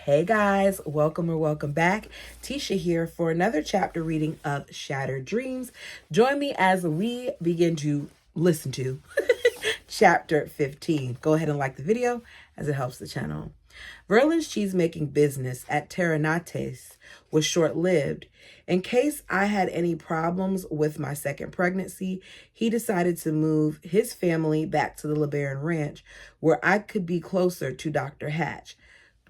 Hey guys, welcome or welcome back. Tisha here for another chapter reading of Shattered Dreams. Join me as we begin to listen to chapter 15. Go ahead and like the video as it helps the channel. Verlin's cheesemaking business at Terranates was short-lived. In case I had any problems with my second pregnancy, he decided to move his family back to the LeBaron Ranch where I could be closer to Dr. Hatch.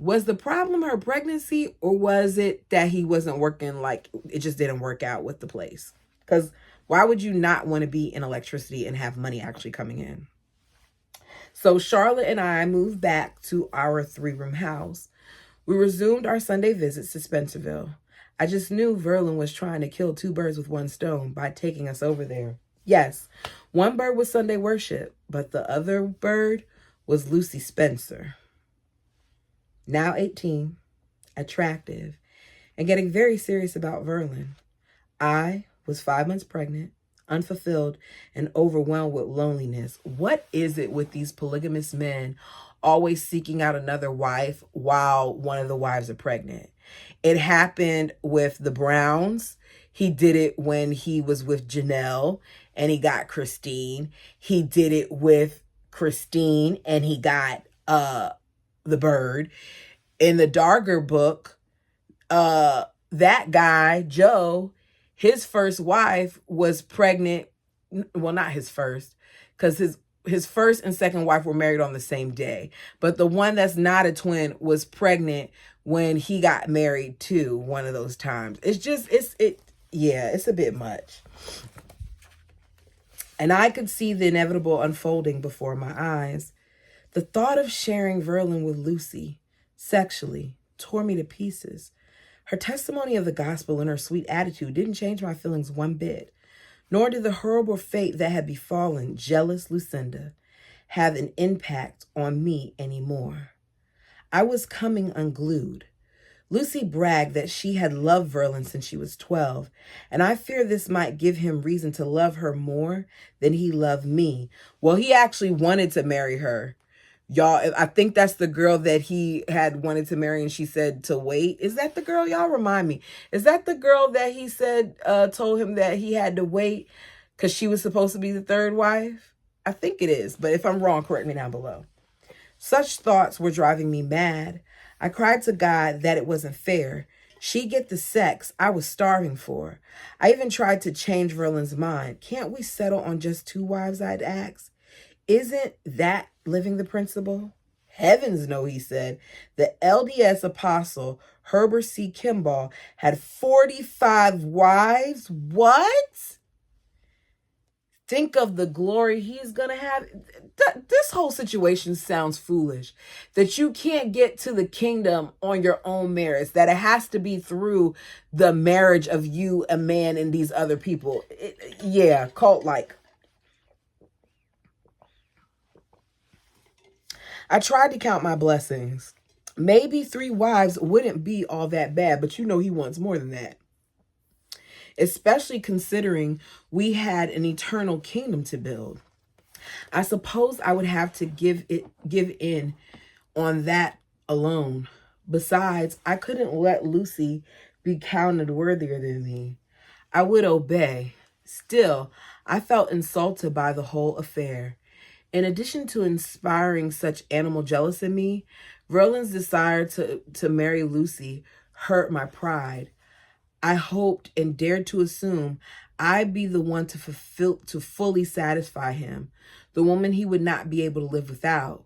Was the problem her pregnancy, or was it that he wasn't working, like it just didn't work out with the place? Because why would you not want to be in electricity and have money actually coming in? So Charlotte and I moved back to our 3-room house. We resumed our Sunday visits to Spencerville. I just knew Verlin was trying to kill 2 birds with 1 stone by taking us over there. Yes, one bird was Sunday worship, but the other bird was Lucy Spencer. Now 18, attractive, and getting very serious about Verlin. I was 5 months pregnant, unfulfilled, and overwhelmed with loneliness. What is it with these polygamous men always seeking out another wife while one of the wives are pregnant? It happened with the Browns. He did it when he was with Janelle and he got Christine. He did it with Christine and he got the bird. In the Darger book, that guy, Joe, his first wife was pregnant. Well, not his first, because his first and second wife were married on the same day. But the one that's not a twin was pregnant when he got married too, one of those times. It's a bit much. And I could see the inevitable unfolding before my eyes. The thought of sharing Verlin with Lucy sexually tore me to pieces. Her testimony of the gospel and her sweet attitude didn't change my feelings one bit, nor did the horrible fate that had befallen jealous Lucinda have an impact on me anymore. I was coming unglued. Lucy bragged that she had loved Verlin since she was 12, and I fear this might give him reason to love her more than he loved me. Well, he actually wanted to marry her. Y'all, I think that's the girl that he had wanted to marry and she said to wait. Is that the girl? Y'all remind me. Is that the girl that he said, told him that he had to wait because she was supposed to be the 3rd wife? I think it is, but if I'm wrong, correct me down below. Such thoughts were driving me mad. I cried to God that it wasn't fair. She get the sex I was starving for. I even tried to change Verlin's mind. Can't we settle on just 2 wives, I'd ask? Isn't that living the principle? Heavens no, he said. The LDS apostle Herbert C. Kimball had 45 wives. What? Think of the glory he's going to have. This whole situation sounds foolish. That you can't get to the kingdom on your own merits. That it has to be through the marriage of you, a man, and these other people. Yeah, cult-like. I tried to count my blessings. Maybe 3 wives wouldn't be all that bad, but you know he wants more than that. Especially considering we had an eternal kingdom to build. I suppose I would have to give in on that alone. Besides, I couldn't let Lucy be counted worthier than me. I would obey. Still, I felt insulted by the whole affair. In addition to inspiring such animal jealousy in me, Verlin's desire to marry Lucy hurt my pride. I hoped and dared to assume I'd be the one to fully satisfy him, the woman he would not be able to live without.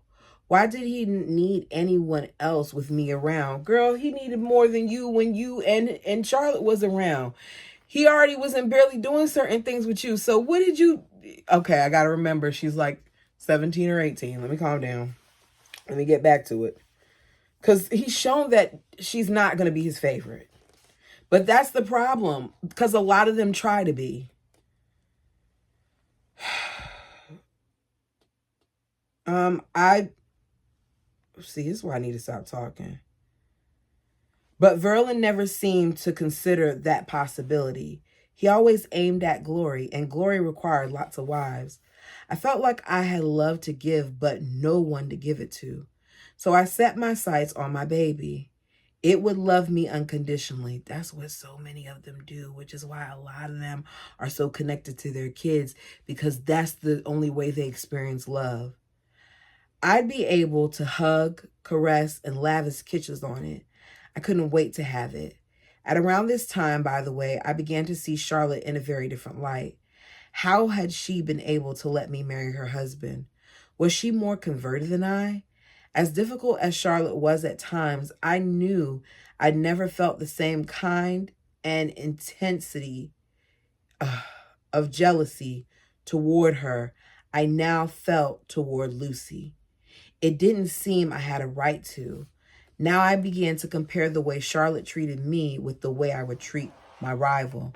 Why did he need anyone else with me around? Girl, he needed more than you when you and Charlotte was around. He already wasn't barely doing certain things with you. So what did you... Okay, I got to remember, she's like 17 or 18. Let me calm down. Let me get back to it. Because he's shown that she's not going to be his favorite. But that's the problem. Because a lot of them try to be. See, this is why I need to stop talking. But Verlin never seemed to consider that possibility. He always aimed at glory, and glory required lots of wives. I felt like I had love to give, but no one to give it to. So I set my sights on my baby. It would love me unconditionally. That's what so many of them do, which is why a lot of them are so connected to their kids, because that's the only way they experience love. I'd be able to hug, caress, and lavish kisses on it. I couldn't wait to have it. At around this time, by the way, I began to see Charlotte in a very different light. How had she been able to let me marry her husband? Was she more converted than I? As difficult as Charlotte was at times, I knew I'd never felt the same kind and intensity of jealousy toward her I now felt toward Lucy. It didn't seem I had a right to. Now I began to compare the way Charlotte treated me with the way I would treat my rival.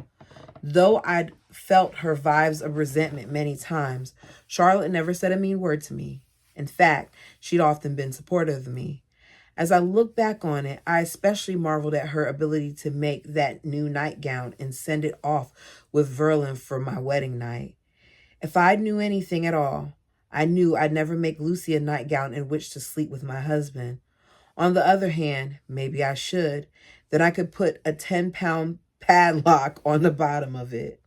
Though I'd felt her vibes of resentment many times, Charlotte never said a mean word to me. In fact, she'd often been supportive of me. As I look back on it, I especially marveled at her ability to make that new nightgown and send it off with Verlin for my wedding night. If I knew anything at all, I knew I'd never make Lucy a nightgown in which to sleep with my husband. On the other hand, maybe I should. Then I could put a 10-pound padlock on the bottom of it.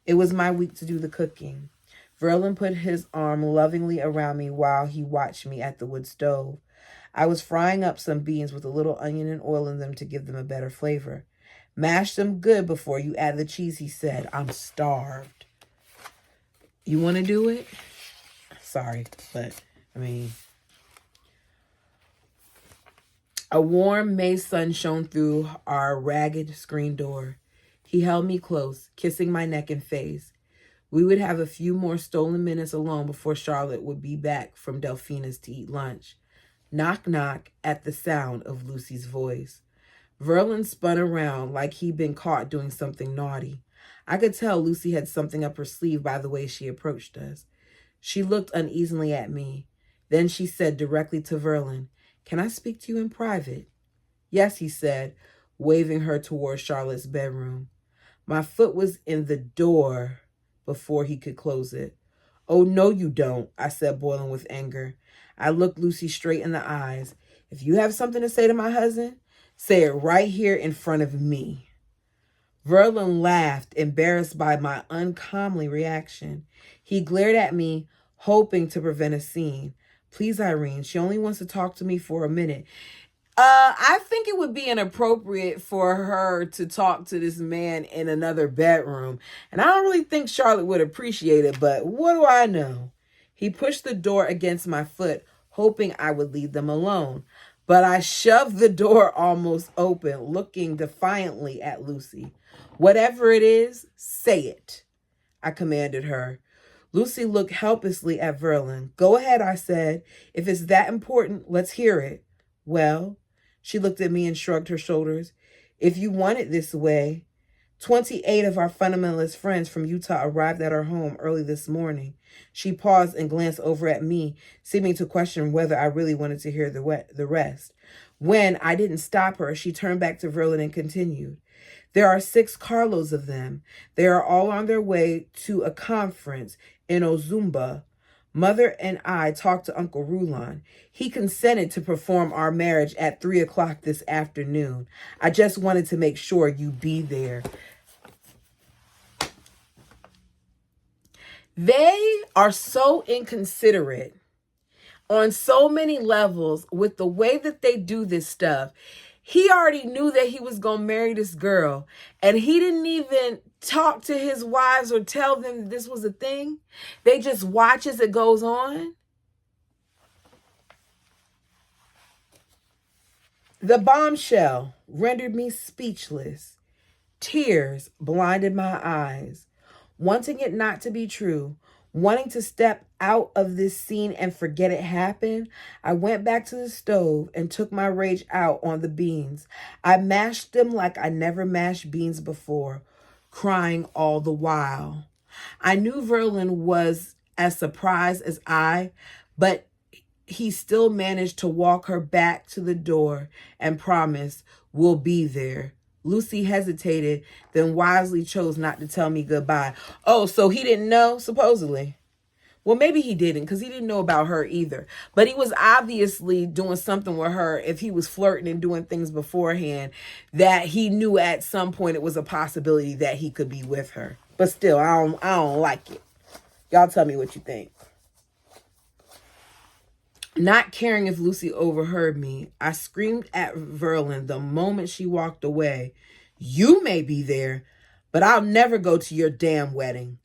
It was my week to do the cooking. Verlin put his arm lovingly around me while he watched me at the wood stove. I was frying up some beans with a little onion and oil in them to give them a better flavor. Mash them good before you add the cheese, he said. I'm starved. You want to do it? Sorry, but a warm May sun shone through our ragged screen door. He held me close, kissing my neck and face. We would have a few more stolen minutes alone before Charlotte would be back from Delphina's to eat lunch. Knock, knock at the sound of Lucy's voice. Verlin spun around like he'd been caught doing something naughty. I could tell Lucy had something up her sleeve by the way she approached us. She looked uneasily at me. Then she said directly to Verlin, "Can I speak to you in private?" "Yes," he said, waving her toward Charlotte's bedroom. My foot was in the door before he could close it. "Oh, no, you don't," I said, boiling with anger. I looked Lucy straight in the eyes. "If you have something to say to my husband, say it right here in front of me." Verlin laughed, embarrassed by my uncomely reaction. He glared at me, hoping to prevent a scene. "Please, Irene, she only wants to talk to me for a minute." I think it would be inappropriate for her to talk to this man in another bedroom. And I don't really think Charlotte would appreciate it, but what do I know? He pushed the door against my foot, hoping I would leave them alone. But I shoved the door almost open, looking defiantly at Lucy. "Whatever it is, say it," I commanded her. Lucy looked helplessly at Verlin. "Go ahead," I said. "If it's that important, let's hear it." "Well," she looked at me and shrugged her shoulders. "If you want it this way." 28 of our fundamentalist friends from Utah arrived at our home early this morning. She paused and glanced over at me, seeming to question whether I really wanted to hear the rest. When I didn't stop her, she turned back to Verlin and continued. "There are 6 carloads of them. They are all on their way to a conference in Ozumba. Mother and I talked to Uncle Rulon. He consented to perform our marriage at 3 o'clock this afternoon. I just wanted to make sure you'd be there." They are so inconsiderate on so many levels with the way that they do this stuff. He already knew that he was going to marry this girl, and he didn't even talk to his wives or tell them that this was a thing. They just watch as it goes on. The bombshell rendered me speechless. Tears blinded my eyes. Wanting it not to be true, wanting to step out of this scene and forget it happened, I went back to the stove and took my rage out on the beans. I mashed them like I never mashed beans before, crying all the while. I knew Verlin was as surprised as I, but he still managed to walk her back to the door and promised, "We'll be there." Lucy hesitated, then wisely chose not to tell me goodbye. Oh, so he didn't know, supposedly. Well, maybe he didn't because he didn't know about her either. But he was obviously doing something with her if he was flirting and doing things beforehand that he knew at some point it was a possibility that he could be with her. But still, I don't like it. Y'all tell me what you think. Not caring if Lucy overheard me, I screamed at Verlin the moment she walked away. You may be there, but I'll never go to your damn wedding.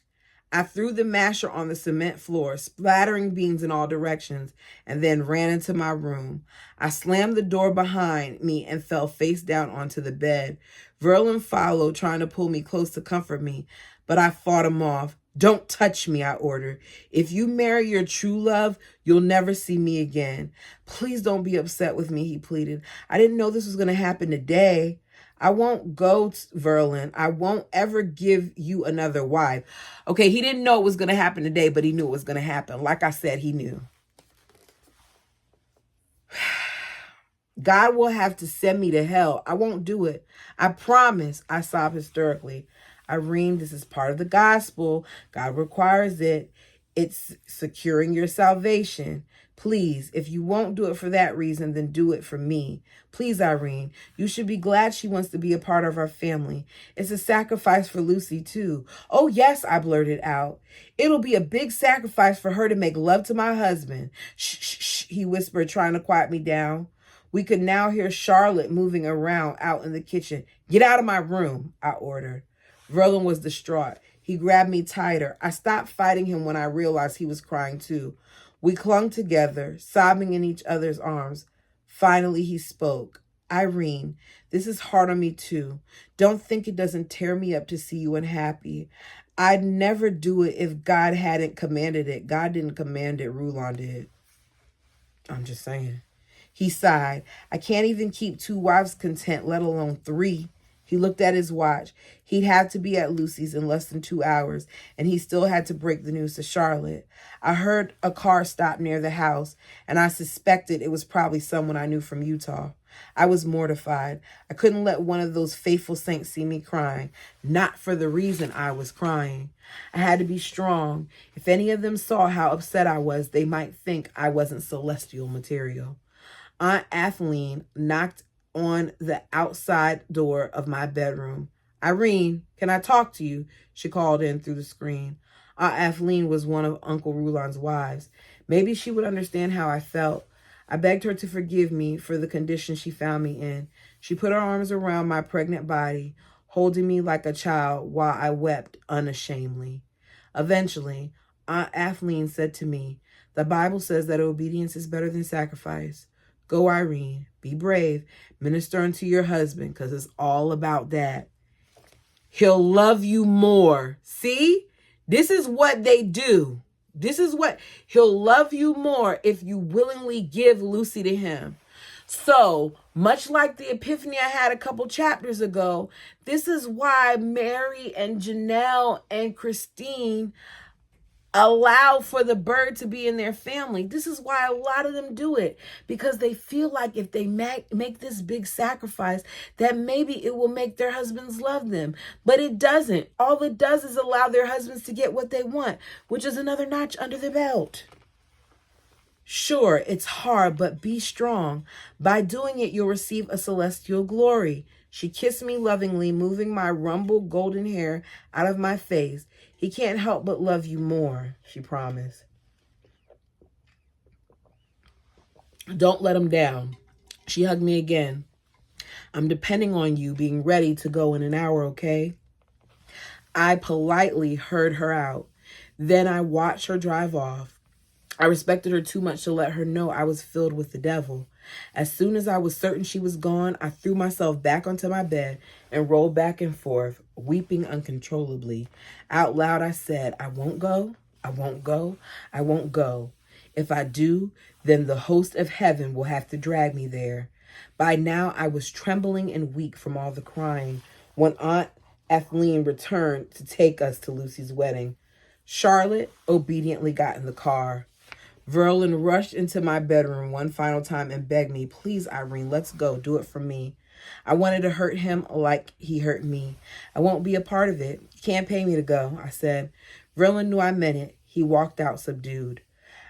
I threw the masher on the cement floor, splattering beans in all directions, and then ran into my room. I slammed the door behind me and fell face down onto the bed. Verlin followed, trying to pull me close to comfort me, but I fought him off. Don't touch me, I ordered. If you marry your true love, you'll never see me again. Please don't be upset with me, he pleaded. I didn't know this was going to happen today. I won't go, Verlin. I won't ever give you another wife. Okay, he didn't know it was going to happen today, but he knew it was going to happen. Like I said, he knew. God will have to send me to hell. I won't do it. I promise, I sobbed hysterically. Irene, this is part of the gospel. God requires it. It's securing your salvation. Please, if you won't do it for that reason, then do it for me. Please, Irene, you should be glad she wants to be a part of our family. It's a sacrifice for Lucy, too. Oh, yes, I blurted out. It'll be a big sacrifice for her to make love to my husband. Shh, shh, shh, he whispered, trying to quiet me down. We could now hear Charlotte moving around out in the kitchen. Get out of my room, I ordered. Verlin was distraught. He grabbed me tighter. I stopped fighting him when I realized he was crying too. We clung together, sobbing in each other's arms. Finally, he spoke. Irene, this is hard on me too. Don't think it doesn't tear me up to see you unhappy. I'd never do it if God hadn't commanded it. God didn't command it. Rulon did. I'm just saying. He sighed. I can't even keep 2 wives content, let alone 3. He looked at his watch. He'd have to be at Lucy's in less than 2 hours, and he still had to break the news to Charlotte. I heard a car stop near the house, and I suspected it was probably someone I knew from Utah. I was mortified. I couldn't let one of those faithful saints see me crying, not for the reason I was crying. I had to be strong. If any of them saw how upset I was, they might think I wasn't celestial material. Aunt Atheline knocked on the outside door of my bedroom. Irene, can I talk to you? She called in through the screen. Aunt Atheline was one of Uncle Rulon's wives. Maybe she would understand how I felt. I begged her to forgive me for the condition she found me in. She put her arms around my pregnant body, holding me like a child while I wept unashamedly. Eventually, Aunt Atheline said to me, the Bible says that obedience is better than sacrifice. Go, Irene. Be brave. Minister unto your husband, because it's all about that. He'll love you more. See? This is what they do. This is what he'll love you more if you willingly give Lucy to him. So, much like the epiphany I had a couple chapters ago, this is why Mary and Janelle and Christine allow for the bird to be in their family. This is why a lot of them do it, because they feel like if they make this big sacrifice, that maybe it will make their husbands love them. But it doesn't. All it does is allow their husbands to get what they want, which is another notch under their belt. Sure, it's hard, but be strong. By doing it, you'll receive a celestial glory. She kissed me lovingly, moving my rumpled golden hair out of my face. He can't help but love you more, she promised. Don't let him down. She hugged me again. I'm depending on you being ready to go in an hour, okay? I politely heard her out. Then I watched her drive off. I respected her too much to let her know I was filled with the devil. As soon as I was certain she was gone, I threw myself back onto my bed and rolled back and forth, weeping uncontrollably. Out loud, I said, I won't go, I won't go, I won't go. If I do, then the host of heaven will have to drag me there. By now, I was trembling and weak from all the crying when Aunt Atheline returned to take us to Lucy's wedding. Charlotte obediently got in the car. Verlin rushed into my bedroom one final time and begged me, please, Irene, let's go. Do it for me. I wanted to hurt him like he hurt me. I won't be a part of it. You can't pay me to go, I said. Verlin knew I meant it. He walked out subdued.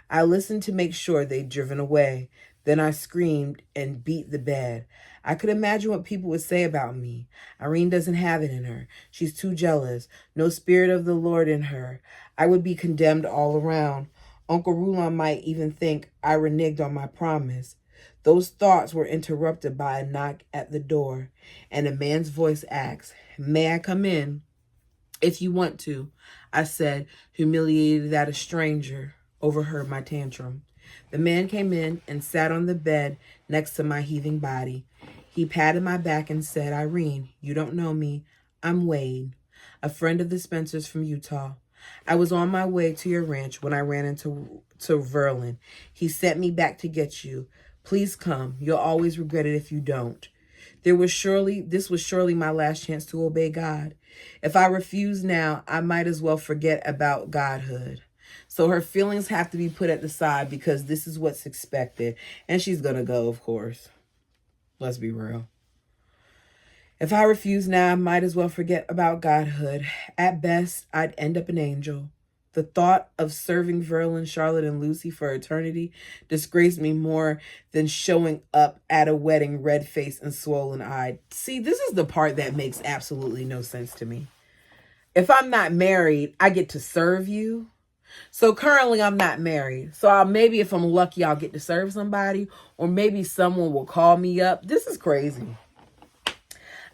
I listened to make sure they'd driven away. Then I screamed and beat the bed. I could imagine what people would say about me. Irene doesn't have it in her. She's too jealous. No spirit of the Lord in her. I would be condemned all around. Uncle Rulon might even think I reneged on my promise. Those thoughts were interrupted by a knock at the door, and a man's voice asked, "May I come in?" "If you want to," I said, humiliated that a stranger overheard my tantrum. The man came in and sat on the bed next to my heaving body. He patted my back and said, "Irene, you don't know me. I'm Wade, a friend of the Spencers from Utah. I was on my way to your ranch when I ran into Verlin. He sent me back to get you. Please come. You'll always regret it if you don't." This was surely my last chance to obey God. If I refuse now, I might as well forget about godhood. So her feelings have to be put at the side because this is what's expected. And she's going to go, of course. Let's be real. If I refuse now, I might as well forget about godhood. At best, I'd end up an angel. The thought of serving Verlin, Charlotte, and Lucy for eternity disgraced me more than showing up at a wedding red-faced and swollen-eyed. See, this is the part that makes absolutely no sense to me. If I'm not married, I get to serve you. So currently I'm not married. So maybe if I'm lucky, I'll get to serve somebody, or maybe someone will call me up. This is crazy.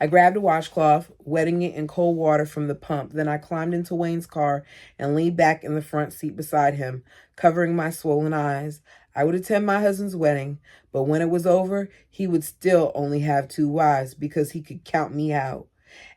I grabbed a washcloth, wetting it in cold water from the pump. Then I climbed into Wayne's car and leaned back in the front seat beside him, covering my swollen eyes. I would attend my husband's wedding, but when it was over, he would still only have 2 wives because he could count me out.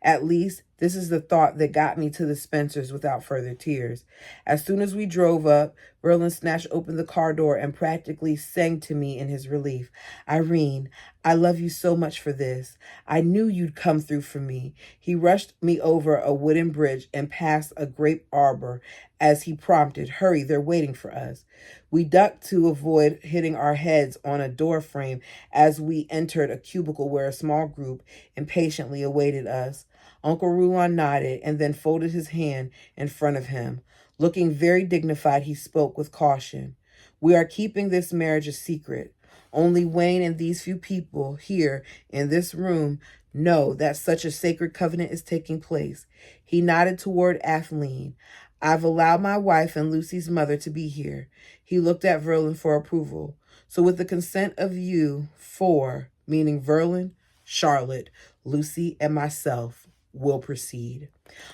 At least, this is the thought that got me to the Spencers without further tears. As soon as we drove up, Verlin snatched open the car door and practically sang to me in his relief. "Irene, I love you so much for this. I knew you'd come through for me." He rushed me over a wooden bridge and past a grape arbor as he prompted, "Hurry, they're waiting for us." We ducked to avoid hitting our heads on a door frame as we entered a cubicle where a small group impatiently awaited us. Uncle Rulon nodded and then folded his hand in front of him. Looking very dignified, he spoke with caution. "We are keeping this marriage a secret. Only Wayne and these few people here in this room know that such a sacred covenant is taking place." He nodded toward Atheline. "I've allowed my wife and Lucy's mother to be here." He looked at Verlin for approval. "So with the consent of you four," meaning Verlin, Charlotte, Lucy, and myself, "will proceed."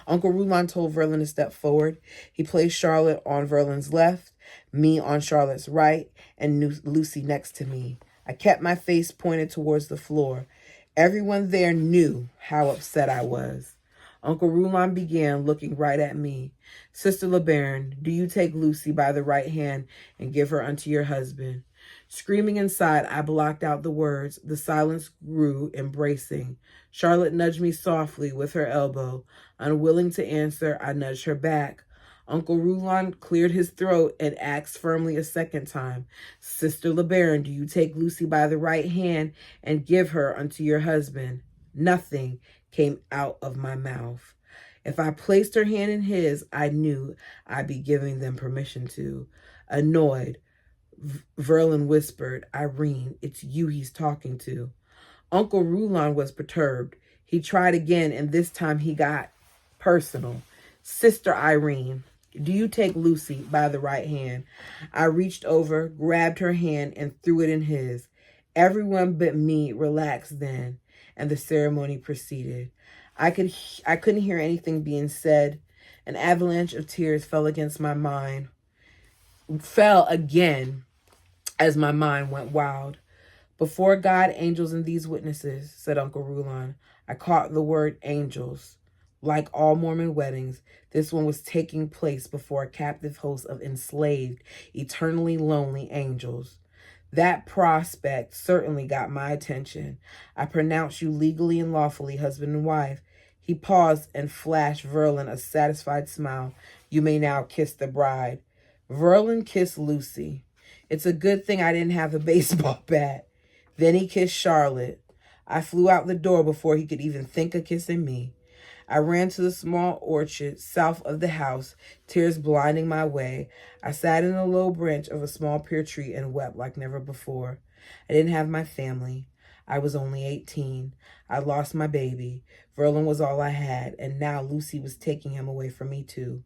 Uncle Rulon told Verlin to step forward. He placed Charlotte on Verlin's left, me on Charlotte's right, and Lucy next to me. I kept my face pointed towards the floor. Everyone there knew how upset I was. Uncle Rulon began, looking right at me. "Sister LeBaron, do you take Lucy by the right hand and give her unto your husband?" Screaming inside, I blocked out the words. The silence grew embracing. Charlotte nudged me softly with her elbow. Unwilling to answer, I nudged her back. Uncle Rulon cleared his throat and asked firmly a second time, "Sister LeBaron, do you take Lucy by the right hand and give her unto your husband?" Nothing came out of my mouth. If I placed her hand in his, I knew I'd be giving them permission to. Annoyed, Verlin whispered, "Irene, it's you he's talking to." Uncle Rulon was perturbed. He tried again, and this time he got personal. "Sister Irene, do you take Lucy by the right hand?" I reached over, grabbed her hand, and threw it in his. Everyone but me relaxed then, and the ceremony proceeded. I couldn't hear anything being said. An avalanche of tears fell again as my mind went wild. "Before God, angels, and these witnesses," said Uncle Rulon. I caught the word angels. Like all Mormon weddings, this one was taking place before a captive host of enslaved, eternally lonely angels. That prospect certainly got my attention. "I pronounce you legally and lawfully husband and wife." He paused and flashed Verlin a satisfied smile. "You may now kiss the bride." Verlin kissed Lucy. It's a good thing I didn't have a baseball bat. Then he kissed Charlotte. I flew out the door before he could even think of kissing me. I ran to the small orchard south of the house, tears blinding my way. I sat in a low branch of a small pear tree and wept like never before. I didn't have my family. I was only 18. I lost my baby. Verlin was all I had, and now Lucy was taking him away from me too.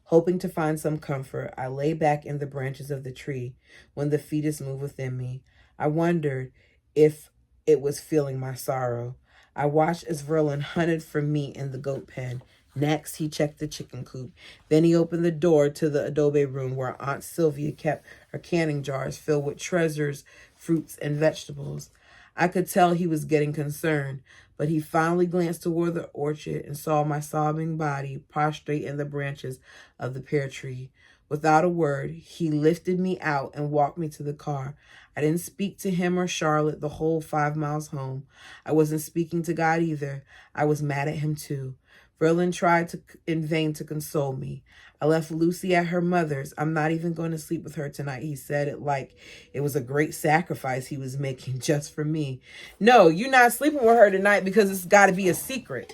Hoping to find some comfort, I lay back in the branches of the tree when the fetus moved within me. I wondered if it was feeling my sorrow. I watched as Verlin hunted for meat in the goat pen. Next, he checked the chicken coop. Then he opened the door to the adobe room where Aunt Sylvia kept her canning jars filled with treasures, fruits, and vegetables. I could tell he was getting concerned, but he finally glanced toward the orchard and saw my sobbing body prostrate in the branches of the pear tree. Without a word, he lifted me out and walked me to the car. I didn't speak to him or Charlotte the whole 5 miles home. I wasn't speaking to God either. I was mad at him too. Verlin tried in vain to console me. I left Lucy at her mother's. I'm not even going to sleep with her tonight. He said it like it was a great sacrifice he was making just for me. No, you're not sleeping with her tonight because it's got to be a secret.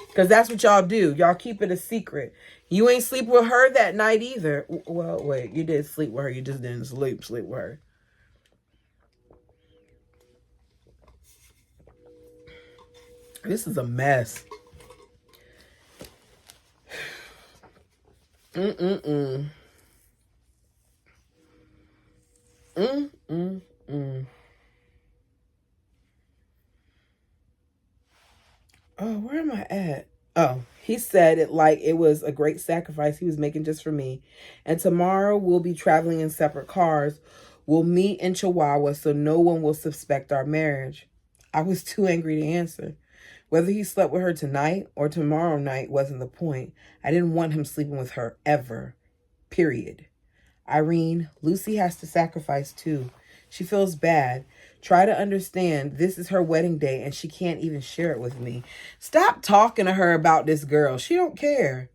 Because that's what y'all do. Y'all keep it a secret. You ain't sleep with her that night either. Well, wait, you did sleep with her. You just didn't sleep with her. This is a mess. Mm-mm-mm. Mm-mm-mm. Oh, where am I at? Oh, he said it like it was a great sacrifice he was making just for me. And tomorrow we'll be traveling in separate cars. We'll meet in Chihuahua so no one will suspect our marriage. I was too angry to answer. Whether he slept with her tonight or tomorrow night wasn't the point. I didn't want him sleeping with her ever. Period. Irene, Lucy has to sacrifice too. She feels bad. Try to understand this is her wedding day and she can't even share it with me. Stop talking to her about this girl. She don't care.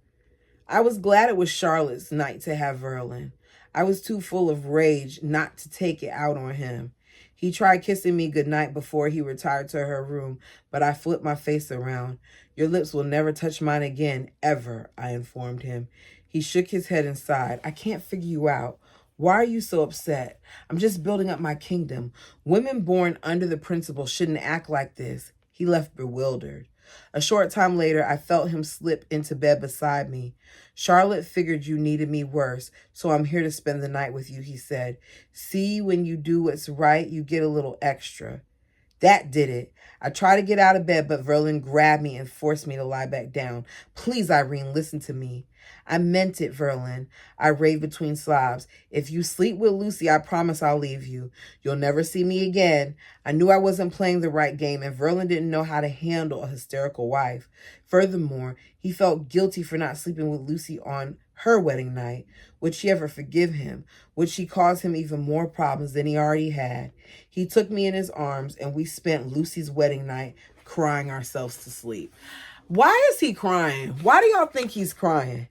I was glad it was Charlotte's night to have Verlin. I was too full of rage not to take it out on him. He tried kissing me goodnight before he retired to her room, but I flipped my face around. Your lips will never touch mine again, ever, I informed him. He shook his head and sighed. I can't figure you out. Why are you so upset? I'm just building up my kingdom. Women born under the principle shouldn't act like this. He left bewildered. A short time later, I felt him slip into bed beside me. Charlotte figured you needed me worse, so I'm here to spend the night with you, he said. See, when you do what's right, you get a little extra. That did it. I tried to get out of bed, but Verlin grabbed me and forced me to lie back down. Please, Irene, listen to me. I meant it, Verlin. I raved between sobs. If you sleep with Lucy, I promise I'll leave you. You'll never see me again. I knew I wasn't playing the right game, and Verlin didn't know how to handle a hysterical wife. Furthermore, he felt guilty for not sleeping with Lucy on her wedding night. Would she ever forgive him? Would she cause him even more problems than he already had? He took me in his arms, and we spent Lucy's wedding night crying ourselves to sleep. Why is he crying? Why do y'all think he's crying?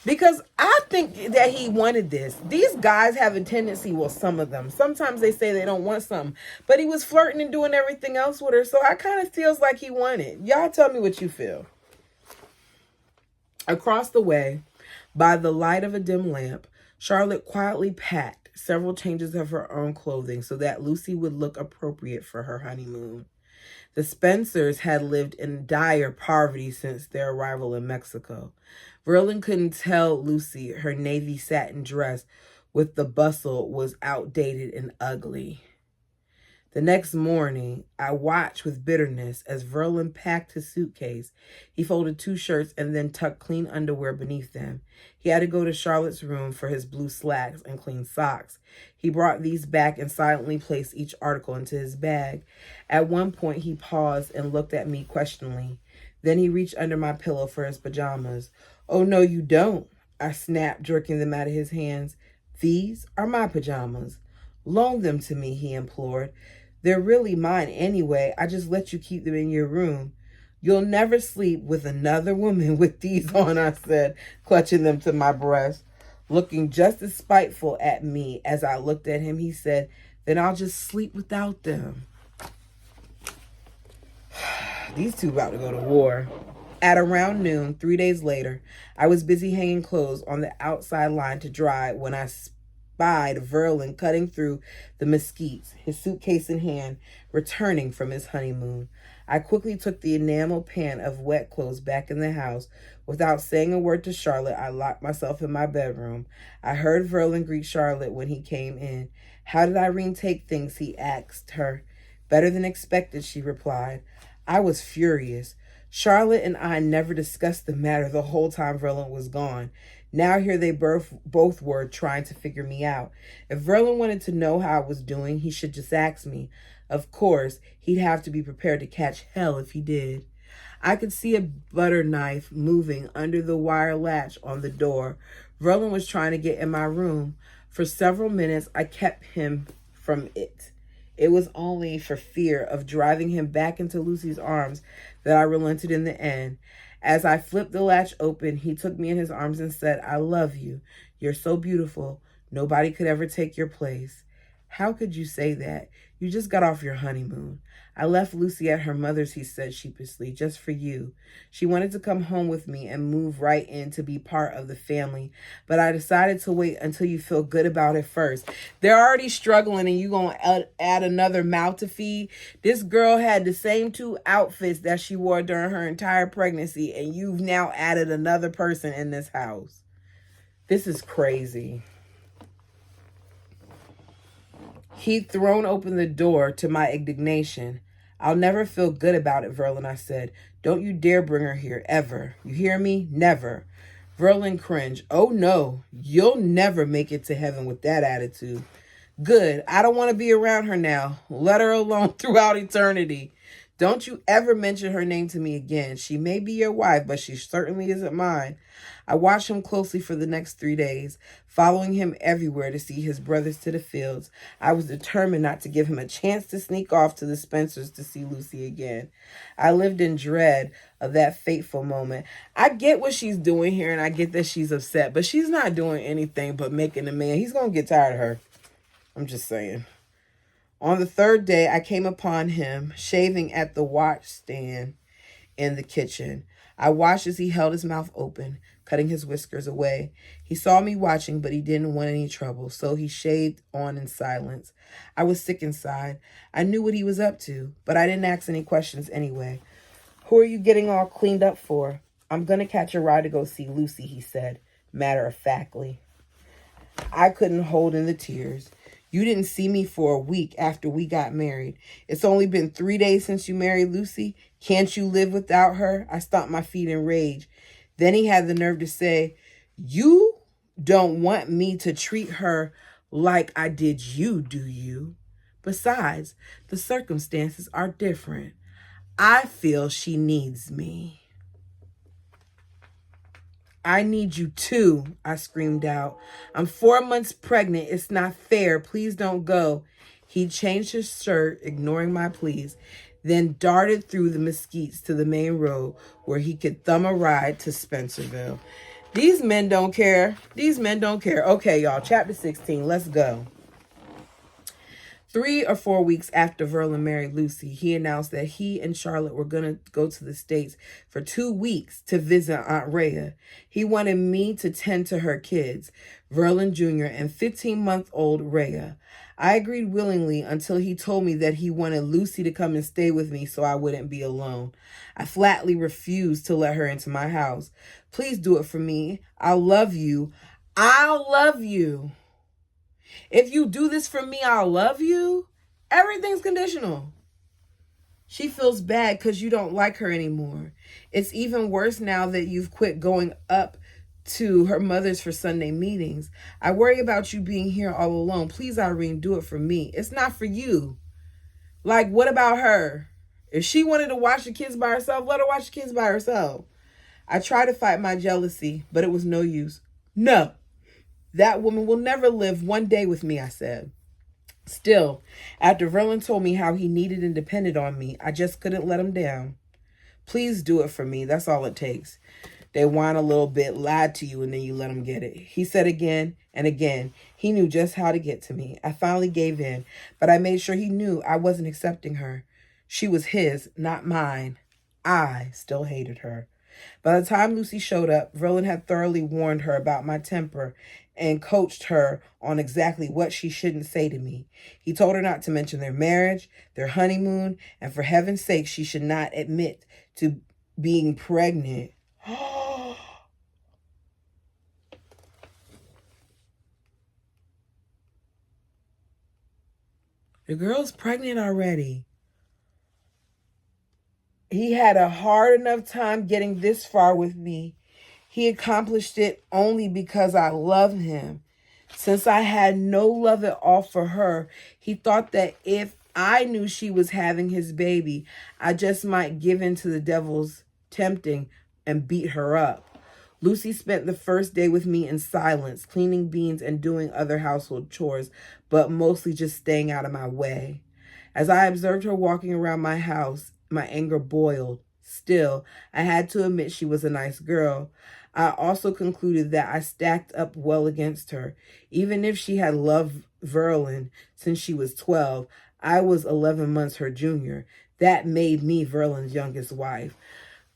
Because I think that he wanted this. These guys have a tendency, well, some of them, sometimes they say they don't want something, but he was flirting and doing everything else with her, so I kind of feels like he wanted. Y'all tell me what you feel. Across the way, by the light of a dim lamp, Charlotte quietly packed several changes of her own clothing so that Lucy would look appropriate for her honeymoon. The Spencers had lived in dire poverty since their arrival in Mexico. Verlin couldn't tell Lucy her navy satin dress with the bustle was outdated and ugly. The next morning, I watched with bitterness as Verlin packed his suitcase. He folded 2 shirts and then tucked clean underwear beneath them. He had to go to Charlotte's room for his blue slacks and clean socks. He brought these back and silently placed each article into his bag. At one point, he paused and looked at me questioningly. Then he reached under my pillow for his pajamas. Oh, no, you don't, I snapped, jerking them out of his hands. These are my pajamas. Loan them to me, he implored. They're really mine anyway. I just let you keep them in your room. You'll never sleep with another woman with these on, I said, clutching them to my breast. Looking just as spiteful at me as I looked at him, he said, then I'll just sleep without them. These two about to go to war. At around noon, 3 days later, I was busy hanging clothes on the outside line to dry when I spied Verlin cutting through the mesquites, his suitcase in hand, returning from his honeymoon. I quickly took the enamel pan of wet clothes back in the house. Without saying a word to Charlotte, I locked myself in my bedroom. I heard Verlin greet Charlotte when he came in. "How did Irene take things?" he asked her. "Better than expected," she replied. I was furious. Charlotte and I never discussed the matter the whole time Verlin was gone. Now here they both were trying to figure me out. If Verlin wanted to know how I was doing, he should just ask me. Of course, he'd have to be prepared to catch hell if he did. I could see a butter knife moving under the wire latch on the door. Verlin was trying to get in my room. For several minutes, I kept him from it. It was only for fear of driving him back into Lucy's arms that I relented in the end. As I flipped the latch open, he took me in his arms and said, "I love you. You're so beautiful. Nobody could ever take your place." "How could you say that? You just got off your honeymoon." "I left Lucy at her mother's," he said sheepishly, "just for you. She wanted to come home with me and move right in to be part of the family. But I decided to wait until you feel good about it first." They're already struggling and you going to add another mouth to feed? This girl had the same 2 outfits that she wore during her entire pregnancy, and you've now added another person in this house. This is crazy. He'd thrown open the door to my indignation. "I'll never feel good about it, Verlin," I said. "Don't you dare bring her here, ever. You hear me? Never." Verlin cringed. "Oh, no. You'll never make it to heaven with that attitude." "Good. I don't want to be around her now. Let her alone throughout eternity. Don't you ever mention her name to me again. She may be your wife, but she certainly isn't mine." I watched him closely for the next 3 days, following him everywhere to see his brothers to the fields. I was determined not to give him a chance to sneak off to the Spencers to see Lucy again. I lived in dread of that fateful moment. I get what she's doing here, and I get that she's upset, but she's not doing anything but making the man. He's going to get tired of her. I'm just saying. On the 3rd day, I came upon him shaving at the washstand in the kitchen. I watched as he held his mouth open, cutting his whiskers away. He saw me watching, but he didn't want any trouble, so he shaved on in silence. I was sick inside. I knew what he was up to, but I didn't ask any questions anyway. "Who are you getting all cleaned up for?" "I'm going to catch a ride to go see Lucy," he said, matter-of-factly. I couldn't hold in the tears. "You didn't see me for a week after we got married. It's only been 3 days since you married Lucy. Can't you live without her?" I stomped my feet in rage. Then he had the nerve to say, "You don't want me to treat her like I did you, do you? Besides, the circumstances are different. I feel she needs me." "I need you too," I screamed out. "I'm 4 months pregnant. It's not fair. Please don't go." He changed his shirt, ignoring my pleas, then darted through the mesquites to the main road where he could thumb a ride to Spencerville. These men don't care. These men don't care. Okay, y'all, chapter 16. Let's go. 3 or 4 weeks after Verlin married Lucy, he announced that he and Charlotte were going to go to the States for 2 weeks to visit Aunt Rhea. He wanted me to tend to her kids, Verlin Jr. and 15-month-old Rhea. I agreed willingly until he told me that he wanted Lucy to come and stay with me so I wouldn't be alone. I flatly refused to let her into my house. "Please do it for me. I'll love you. I'll love you. If you do this for me, I'll love you." Everything's conditional. She feels bad because you don't like her anymore. It's even worse now that you've quit going up to her mother's for Sunday meetings. I worry about you being here all alone. Please, Irene, do it for me. It's not for you. Like, what about her? If she wanted to watch the kids by herself, let her watch the kids by herself. I tried to fight my jealousy, but it was no use. "No. That woman will never live one day with me," I said. Still, after Verlin told me how he needed and depended on me, I just couldn't let him down. "Please do it for me. That's all it takes. They whine a little bit, lied to you, and then you let them get it," he said again and again. He knew just how to get to me. I finally gave in, but I made sure he knew I wasn't accepting her. She was his, not mine. I still hated her. By the time Lucy showed up, Verlin had thoroughly warned her about my temper and coached her on exactly what she shouldn't say to me. He told her not to mention their marriage, their honeymoon, and for heaven's sake, she should not admit to being pregnant. The girl's pregnant already. He had a hard enough time getting this far with me. He accomplished it only because I loved him. Since I had no love at all for her, he thought that if I knew she was having his baby, I just might give in to the devil's tempting and beat her up. Lucy spent the first day with me in silence, cleaning beans and doing other household chores, but mostly just staying out of my way. As I observed her walking around my house, my anger boiled. Still, I had to admit she was a nice girl. I also concluded that I stacked up well against her. Even if she had loved Verlin since she was 12, I was 11 months her junior. That made me Verlin's youngest wife.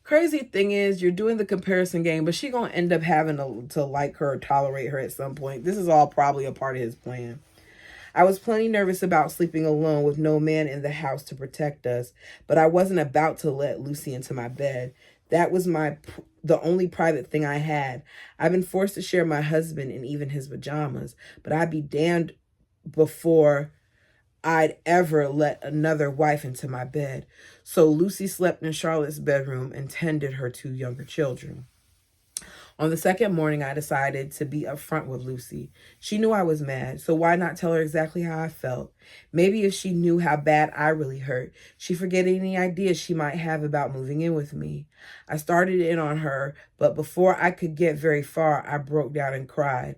Crazy thing is, you're doing the comparison game, but she gonna end up having to like her or tolerate her at some point. This is all probably a part of his plan. I was plenty nervous about sleeping alone with no man in the house to protect us, but I wasn't about to let Lucy into my bed. That was the only private thing I had. I've been forced to share my husband and even his pajamas, but I'd be damned before I'd ever let another wife into my bed. So Lucy slept in Charlotte's bedroom and tended her two younger children. On the second morning, I decided to be upfront with Lucy. She knew I was mad, so why not tell her exactly how I felt? Maybe if she knew how bad I really hurt, she'd forget any ideas she might have about moving in with me. I started in on her, but before I could get very far, I broke down and cried.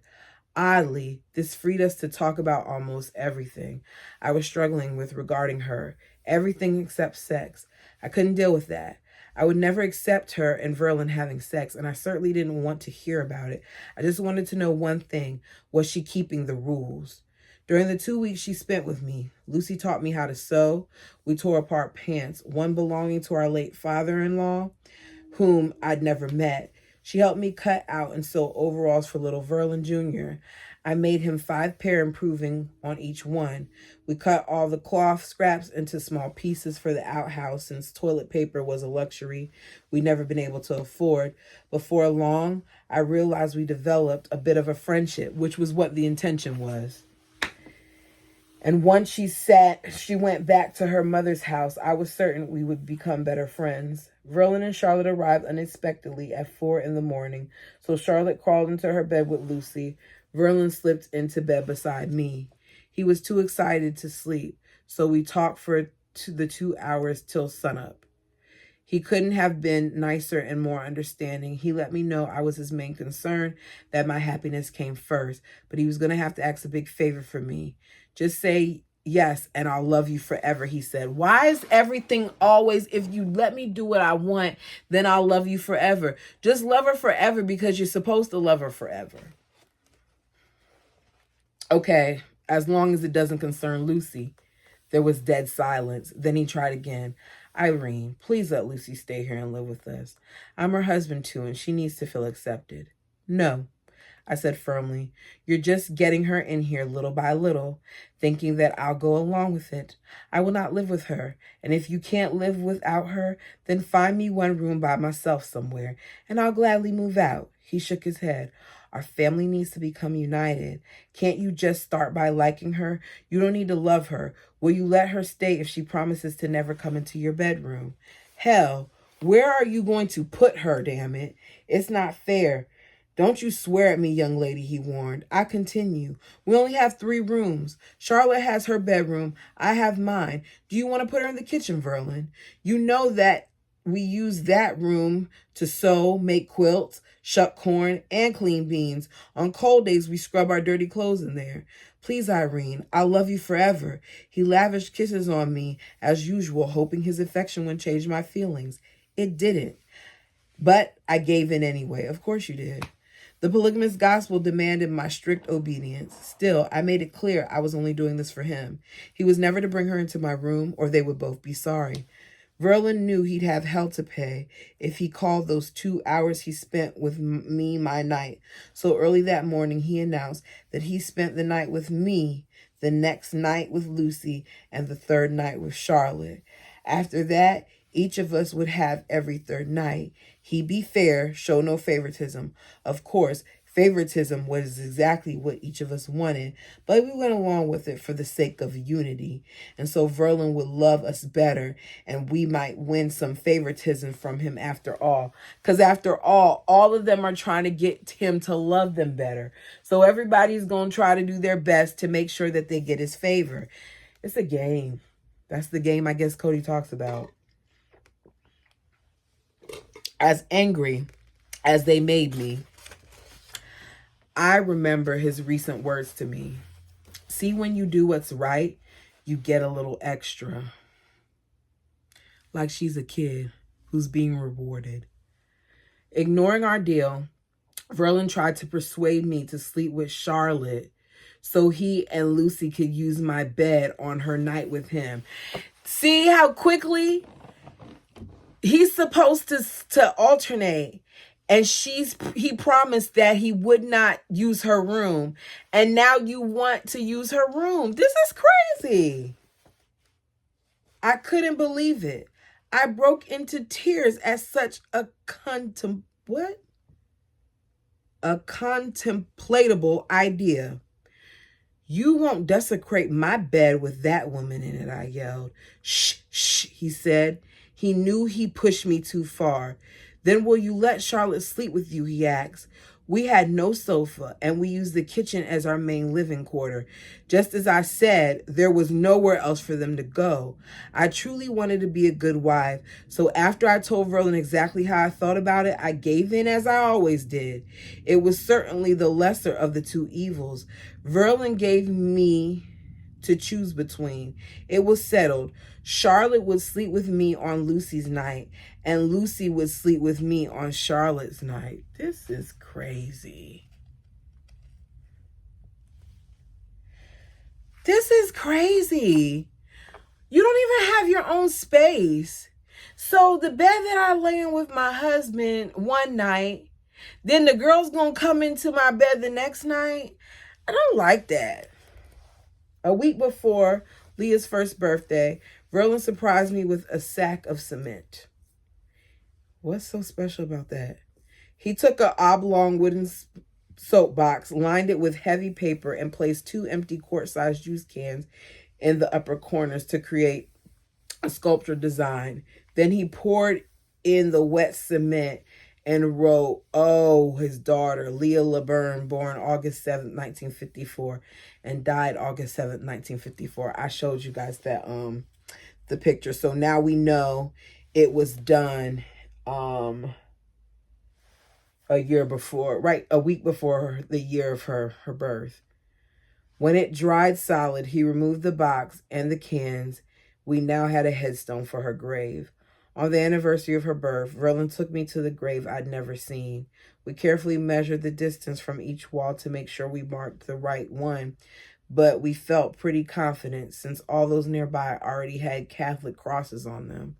Oddly, this freed us to talk about almost everything I was struggling with regarding her, everything except sex. I couldn't deal with that. I would never accept her and Verlin having sex, and I certainly didn't want to hear about it. I just wanted to know one thing. Was she keeping the rules? During the 2 weeks she spent with me, Lucy taught me how to sew. We tore apart pants, one belonging to our late father-in-law, whom I'd never met. She helped me cut out and sew overalls for little Verlin Jr. I made him 5 pair, improving on each one. We cut all the cloth scraps into small pieces for the outhouse since toilet paper was a luxury we'd never been able to afford. Before long, I realized we developed a bit of a friendship, which was what the intention was. And once she went back to her mother's house, I was certain we would become better friends. Verlin and Charlotte arrived unexpectedly at 4 a.m, so Charlotte crawled into her bed with Lucy. Verlin slipped into bed beside me. He was too excited to sleep, so we talked for the 2 hours till sunup. He couldn't have been nicer and more understanding. He let me know I was his main concern, that my happiness came first, but he was going to have to ask a big favor for me. Just say yes, and I'll love you forever, he said. Why is everything always, if you let me do what I want, then I'll love you forever? Just love her forever because you're supposed to love her forever. Okay, as long as it doesn't concern Lucy. There was dead silence. Then he tried again. Irene, please let Lucy stay here and live with us. I'm her husband too, and she needs to feel accepted. No, I said firmly. You're just getting her in here little by little, thinking that I'll go along with it. I will not live with her, and if you can't live without her, then find me one room by myself somewhere, and I'll gladly move out. He shook his head. Our family needs to become united. Can't you just start by liking her? You don't need to love her. Will you let her stay if she promises to never come into your bedroom? Hell, where are you going to put her, damn it? It's not fair. Don't you swear at me, young lady, he warned. I continue. We only have 3 rooms. Charlotte has her bedroom. I have mine. Do you want to put her in the kitchen, Verlin? You know that we use that room to sew, make quilts, shuck corn, and clean beans. On cold days, we scrub our dirty clothes in there. Please, Irene, I'll love you forever. He lavished kisses on me, as usual, hoping his affection would change my feelings. It didn't. But I gave in anyway. Of course you did. The polygamous gospel demanded my strict obedience. Still, I made it clear I was only doing this for him. He was never to bring her into my room, or they would both be sorry. Verlin knew he'd have hell to pay if he called those 2 hours he spent with me my night. So early that morning, he announced that he spent the night with me, the next night with Lucy, and the third night with Charlotte. After that, each of us would have every third night. He'd be fair, show no favoritism. Of course, favoritism was exactly what each of us wanted, but we went along with it for the sake of unity. And so Verlin would love us better, and we might win some favoritism from him after all. Because after all of them are trying to get him to love them better. So everybody's going to try to do their best to make sure that they get his favor. It's a game. That's the game I guess Cody talks about. As angry as they made me, I remember his recent words to me. See, when you do what's right, you get a little extra. Like she's a kid who's being rewarded. Ignoring our deal, Verlin tried to persuade me to sleep with Charlotte so he and Lucy could use my bed on her night with him. See how quickly he's supposed to alternate. And he promised that he would not use her room. And now you want to use her room. This is crazy. I couldn't believe it. I broke into tears at such a contemplatable idea. You won't desecrate my bed with that woman in it, I yelled. Shh, shh, he said. He knew he pushed me too far. Then will you let Charlotte sleep with you, he asked. We had no sofa, and we used the kitchen as our main living quarter. Just as I said, there was nowhere else for them to go. I truly wanted to be a good wife, so after I told Verlin exactly how I thought about it, I gave in as I always did. It was certainly the lesser of the two evils. Verlin gave me to choose between. It was settled. Charlotte would sleep with me on Lucy's night, and Lucy would sleep with me on Charlotte's night. This is crazy. This is crazy. You don't even have your own space. So the bed that I lay in with my husband one night, then the girl's gonna come into my bed the next night. I don't like that. A week before Leah's first birthday, Verlin surprised me with a sack of cement. What's so special about that? He took an oblong wooden soapbox, lined it with heavy paper, and placed 2 empty quart-sized juice cans in the upper corners to create a sculpture design. Then he poured in the wet cement and wrote, oh, his daughter, Leah LeBurn, born August 7th, 1954, and died August 7th, 1954. I showed you guys that the picture. So now we know it was done a year before, right? A week before the year of her birth. When it dried solid, he removed the box and the cans. We now had a headstone for her grave. On the anniversary of her birth, Verlin took me to the grave I'd never seen. We carefully measured the distance from each wall to make sure we marked the right one, but we felt pretty confident since all those nearby already had Catholic crosses on them.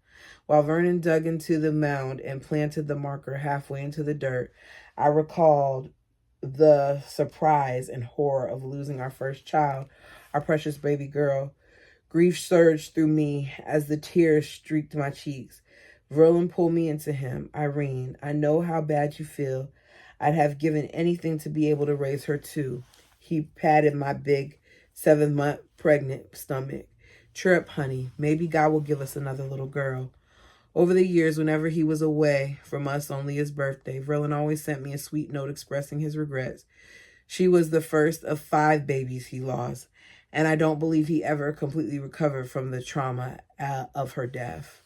While Vernon dug into the mound and planted the marker halfway into the dirt, I recalled the surprise and horror of losing our first child, our precious baby girl. Grief surged through me as the tears streaked my cheeks. Verlin pulled me into him. Irene, I know how bad you feel. I'd have given anything to be able to raise her too. He patted my big 7-month pregnant stomach. Cheer up, honey. Maybe God will give us another little girl. Over the years, whenever he was away from us on Leah's birthday, Verlin always sent me a sweet note expressing his regrets. She was the first of 5 babies he lost, and I don't believe he ever completely recovered from the trauma of her death.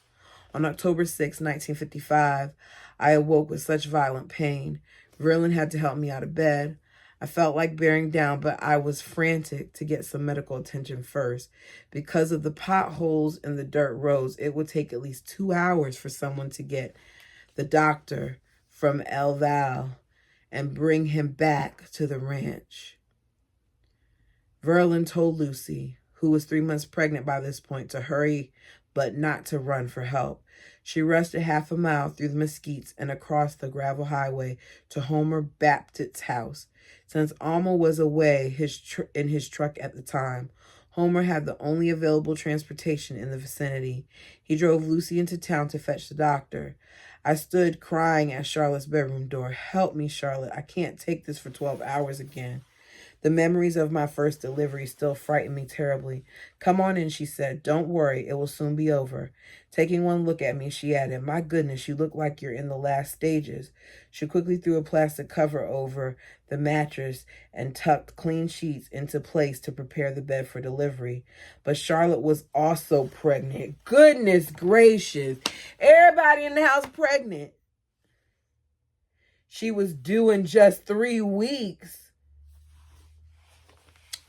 On October 6, 1955, I awoke with such violent pain. Verlin had to help me out of bed. I felt like bearing down, but I was frantic to get some medical attention first. Because of the potholes in the dirt roads, it would take at least 2 hours for someone to get the doctor from El Val and bring him back to the ranch. Verlin told Lucy, who was 3 months pregnant by this point, to hurry but not to run for help. She rushed a half a mile through the mesquites and across the gravel highway to Homer Baptist's house. Since Alma was away in his truck at the time, Homer had the only available transportation in the vicinity. He drove Lucy into town to fetch the doctor. I stood crying at Charlotte's bedroom door. "Help me, Charlotte. I can't take this for 12 hours again." The memories of my first delivery still frighten me terribly. "Come on in," she said. "Don't worry, it will soon be over." Taking one look at me, she added, "My goodness, you look like you're in the last stages." She quickly threw a plastic cover over the mattress and tucked clean sheets into place to prepare the bed for delivery. But Charlotte was also pregnant. Goodness gracious. Everybody in the house pregnant. She was due in just 3 weeks.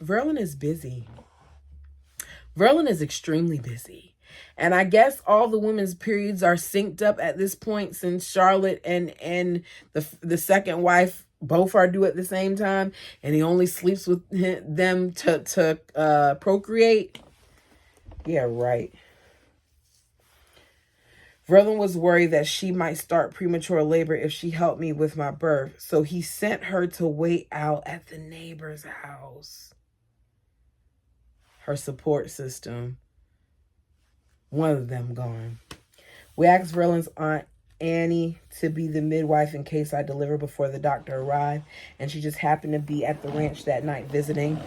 Verlin is busy. Verlin is extremely busy. And I guess all the women's periods are synced up at this point, since Charlotte and the second wife both are due at the same time, and he only sleeps with them to procreate. Yeah, right. Verlin was worried that she might start premature labor if she helped me with my birth, so he sent her to wait out at the neighbor's house. Her support system, one of them gone. We asked Verlin's Aunt Annie to be the midwife in case I deliver before the doctor arrived, and she just happened to be at the ranch that night visiting.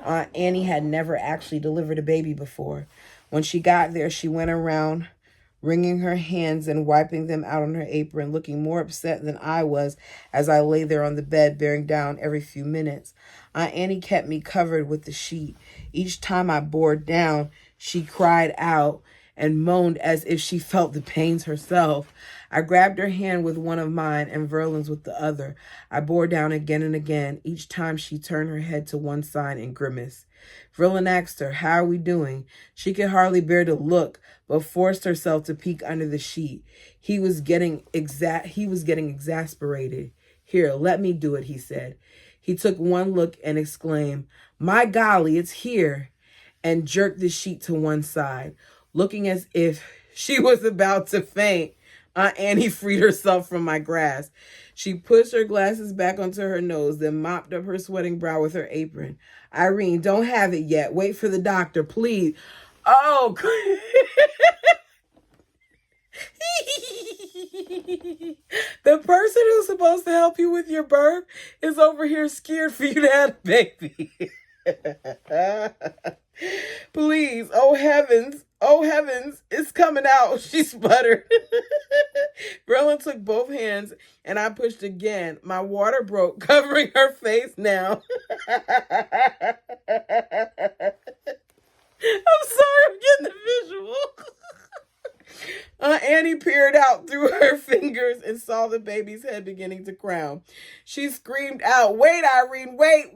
Aunt Annie had never actually delivered a baby before. When she got there, she went around wringing her hands and wiping them out on her apron, looking more upset than I was as I lay there on the bed, bearing down every few minutes. Aunt Annie kept me covered with the sheet. Each time I bore down, she cried out and moaned as if she felt the pains herself. I grabbed her hand with one of mine and Verlin's with the other. I bore down again and again. Each time she turned her head to one side and grimaced. Verlin asked her, "How are we doing?" She could hardly bear to look, but forced herself to peek under the sheet. He was getting exasperated. "Here, let me do it," he said. He took one look and exclaimed, "My golly, it's here," and jerked the sheet to one side. Looking as if she was about to faint, Aunt Annie freed herself from my grasp. She pushed her glasses back onto her nose, then mopped up her sweating brow with her apron. "Irene, don't have it yet. Wait for the doctor, please." Oh, the person who's supposed to help you with your birth is over here scared for you to have a baby. "Please, oh heavens, it's coming out," she sputtered. Verlin took both hands and I pushed again. My water broke, covering her face now. I'm sorry, I'm getting the visual. Annie peered out through her fingers and saw the baby's head beginning to crown. She screamed out, "Wait, Irene, wait.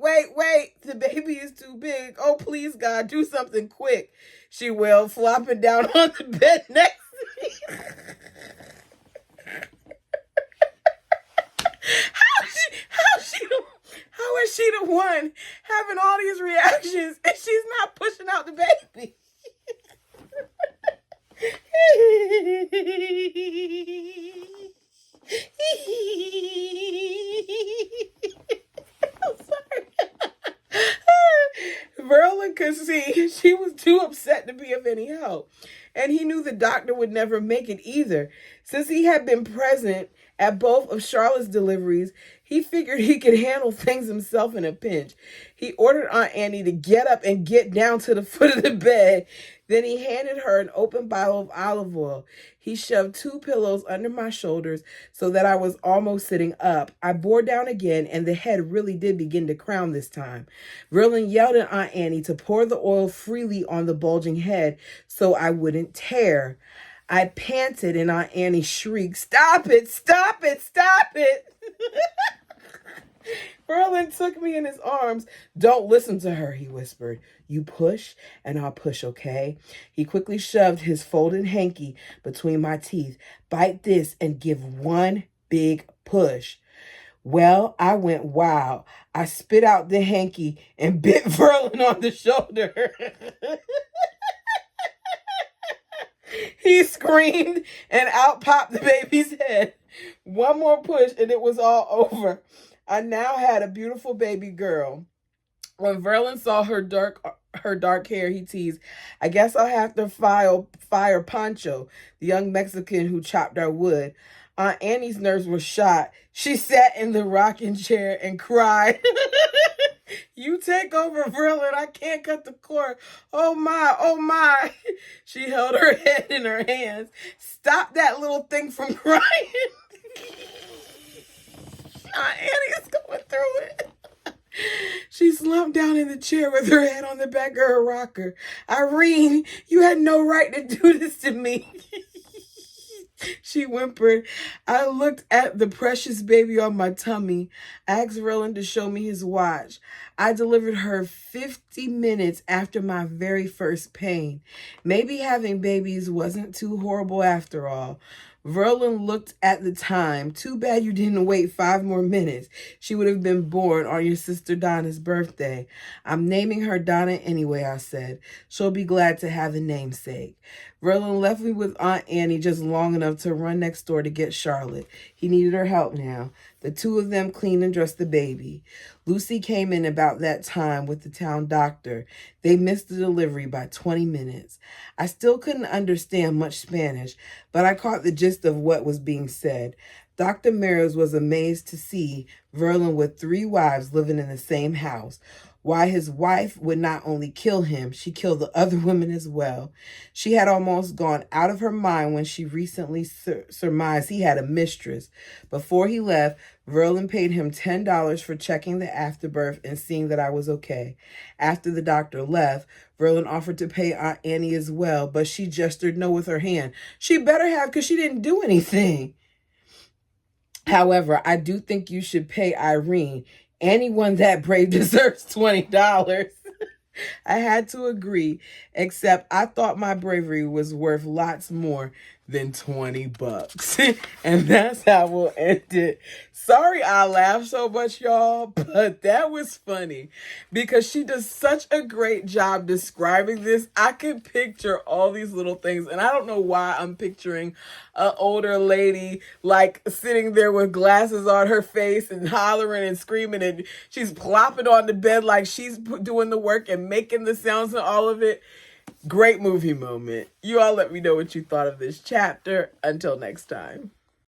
The baby is too big. Oh, please, God, do something quick," she wailed, flopping down on the bed next to me. How is she the one having all these reactions and she's not pushing out the baby? I'm sorry. Verlin could see she was too upset to be of any help, and he knew the doctor would never make it either. Since he had been present at both of Charlotte's deliveries, he figured he could handle things himself in a pinch. He ordered Aunt Annie to get up and get down to the foot of the bed. Then he handed her an open bottle of olive oil. He shoved 2 pillows under my shoulders so that I was almost sitting up. I bore down again, and the head really did begin to crown this time. Verlin yelled at Aunt Annie to pour the oil freely on the bulging head so I wouldn't tear. I panted, and Aunt Annie shrieked, "Stop it! Stop it! Stop it!" Verlin took me in his arms. "Don't listen to her," he whispered. "You push, and I'll push, okay?" He quickly shoved his folded hanky between my teeth. "Bite this and give one big push." Well, I went wild. I spit out the hanky and bit Verlin on the shoulder. He screamed and out popped the baby's head. One more push and it was all over. I now had a beautiful baby girl. When Verlin saw her dark hair, he teased, "I guess I'll have to fire Pancho, the young Mexican who chopped our wood." Aunt Annie's nerves were shot. She sat in the rocking chair and cried. "You take over, Verlin. I can't cut the cord. Oh my, oh my." She held her head in her hands. "Stop that little thing from crying." Aunt Annie is going through it. She slumped down in the chair with her head on the back of her rocker. "Irene, you had no right to do this to me." She whimpered. I looked at the precious baby on my tummy. I asked Verlin to show me his watch. I delivered her 50 minutes after my very first pain. Maybe having babies wasn't too horrible after all. Verlin looked at the time. "Too bad you didn't wait 5 more minutes. She would have been born on your sister Donna's birthday." "I'm naming her Donna anyway," I said. "She'll be glad to have a namesake." Verlin left me with Aunt Annie just long enough to run next door to get Charlotte. He needed her help now. The two of them cleaned and dressed the baby. Lucy came in about that time with the town doctor. They missed the delivery by 20 minutes. I still couldn't understand much Spanish, but I caught the gist of what was being said. Dr. Meadows was amazed to see Verlin with 3 wives living in the same house. Why his wife would not only kill him, she killed the other women as well. She had almost gone out of her mind when she recently surmised he had a mistress. Before he left, Verlin paid him $10 for checking the afterbirth and seeing that I was okay. After the doctor left, Verlin offered to pay Aunt Annie as well, but she gestured no with her hand. She better have, because she didn't do anything. However, I do think you should pay Irene. Anyone that brave deserves $20. I had to agree, except I thought my bravery was worth lots more than $20. And that's how we'll end it. Sorry I laughed so much, y'all, but that was funny because she does such a great job describing this. I can picture all these little things, and I don't know why I'm picturing an older lady like sitting there with glasses on her face and hollering and screaming, and she's plopping on the bed like she's doing the work and making the sounds and all of it. Great movie moment. You all let me know what you thought of this chapter. Until next time.